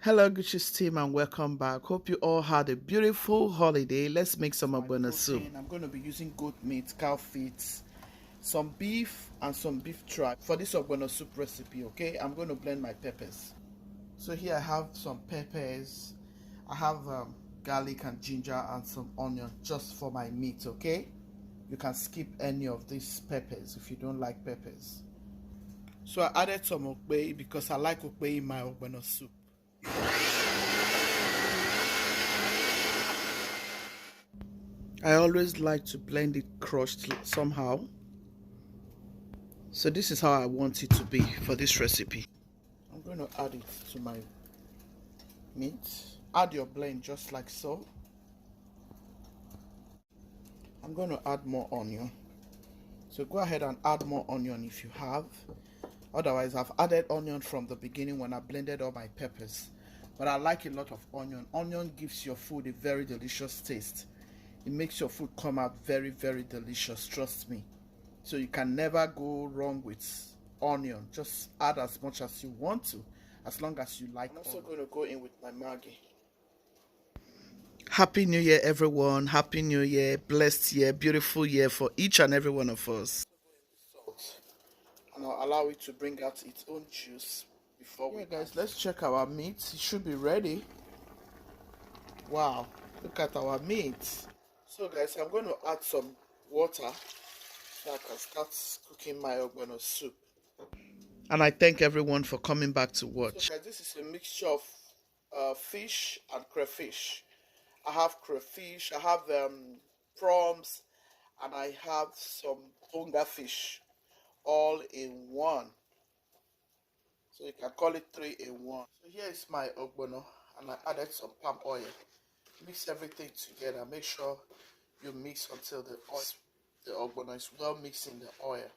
Hello Gucci's team and welcome back. Hope you all had a beautiful holiday. Let's make some Ogbono soup. I'm going to be using goat meat, cow feet, some beef and some beef tripe for this Ogbono soup recipe. Okay, I'm going to blend my peppers. So here I have some peppers. I have garlic and ginger and some onion just for my meat. Okay, you can skip any of these peppers if you don't like peppers. So I added some okpei because I like okpei in my Ogbono soup. I always like to blend it crushed somehow. So this is how I want it to be for this recipe. I'm going to add it to my meat. Add your blend just like so. I'm going to add more onion. So go ahead and add more onion if you have. Otherwise, I've added onion from the beginning when I blended all my peppers. But I like a lot of onion. Onion gives your food a very delicious taste. It makes your food come out very, very delicious, trust me. So you can never go wrong with onion. Just add as much as you want to, as long as you like. I'm also going to go in with my Maggi. Happy New Year, everyone. Happy New Year, blessed year, beautiful year for each and every one of us. Salt. And I'll allow it to bring out its own juice before we guys, let's check our meat. It should be ready. Wow, look at our meat. So guys, I'm going to add some water so I can start cooking my Ogbono soup. And I thank everyone for coming back to watch. So guys, this is a mixture of fish and crayfish. I have crayfish, I have prawns, and I have some bonga fish all in one. So you can call it 3 in 1. So here is my Ogbono, and I added some palm oil. Mix everything together. Make sure you mix until the Ogbono is well mixed in the oil.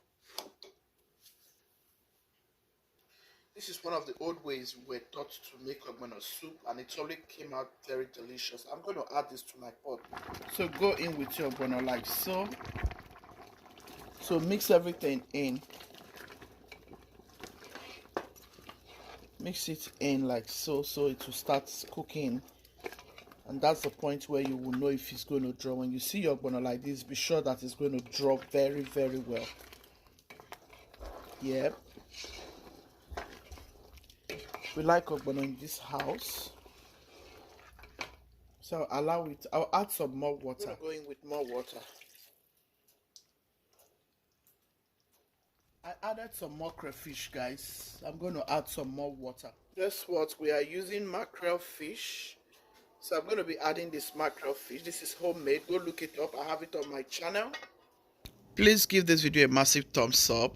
This is one of the old ways we were taught to make Ogbono soup, and it already came out very delicious. I'm going to add this to my pot. So go in with your Ogbono like so. So mix everything in. Mix it in like so, so it will start cooking. And that's the point where you will know if it's going to draw. When you see your Ogbono like this, be sure that it's going to draw very, very well. Yep. We like Ogbono in this house. So allow it. I'll add some more water. I'm going with more water. I added some more crayfish, guys. I'm going to add some more water. Guess what? We are using mackerel fish. So I'm going to be adding this mackerel fish. This is homemade. Go look it up. I have it on my channel. Please give this video a massive thumbs up.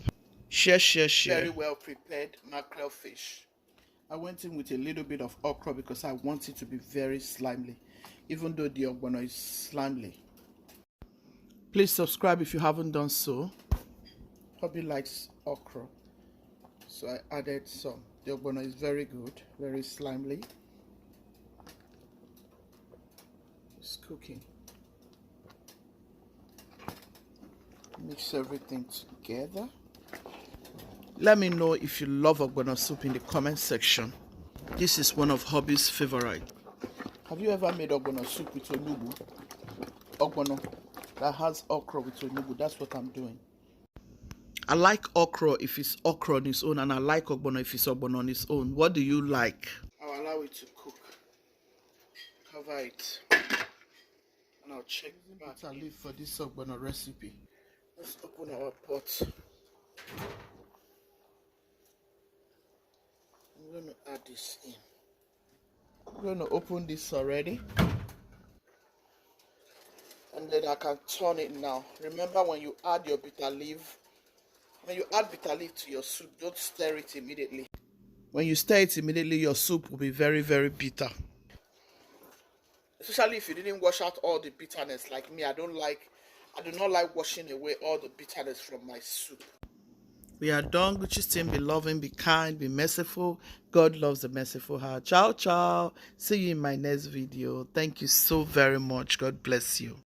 Share. Very well prepared mackerel fish. I went in with a little bit of okra because I want it to be very slimy, even though the Ogbono is slimy. Please subscribe if you haven't done so. Hobby likes okra, so I added some. The Ogbono is very good, very slimy. It's cooking. Mix everything together. Let me know if you love Ogbono soup in the comment section. This is one of Hobby's favorite. Have you ever made Ogbono soup with onugbu? Ogbono that has okra with onugbu. That's what I'm doing. I like okra if it's okra on its own, and I like Ogbono if it's Ogbono on its own. What do you like? I'll allow it to cook. Cover it. And I'll check Bitterleaf for this Ogbono recipe. Let's open our pot. I'm going to add this in. I'm going to open this already. And then I can turn it now. Remember, when you add your Bitterleaf, when you add Bitterleaf to your soup, don't stir it immediately. When you stir it immediately, your soup will be very, very bitter. Especially if you didn't wash out all the bitterness like me. I do not like washing away all the bitterness from my soup. We are done. Gucci's team, be loving, be kind, be merciful. God loves a merciful heart. Ciao, ciao. See you in my next video. Thank you so very much. God bless you.